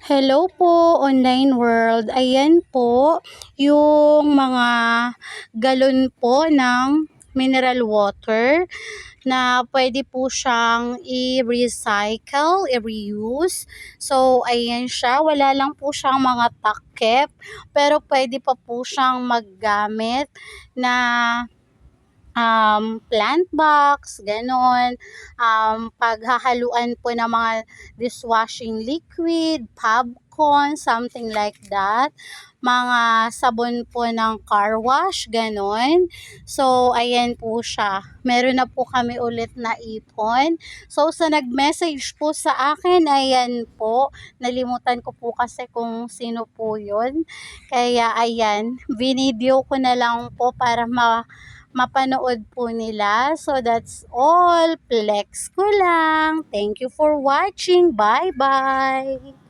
Hello po, online world. Ayan po, yung mga galon po ng mineral water na pwede po siyang i-recycle, i-reuse. So, ayan siya. Wala lang po siyang mga takip, pero pwede pa po siyang maggamit na plant box, gano'n. Paghahaluan po ng mga dishwashing liquid, popcorn, something like that. Mga sabon po ng car wash, gano'n. So, ayan po siya. Meron na po kami ulit na ipon. So, sa nag-message po sa akin, ayan po. Nalimutan ko po kasi kung sino po yun. Kaya, ayan, video ko na lang po para mapanood po nila. So, that's all. Flex ko lang. Thank you for watching. Bye-bye!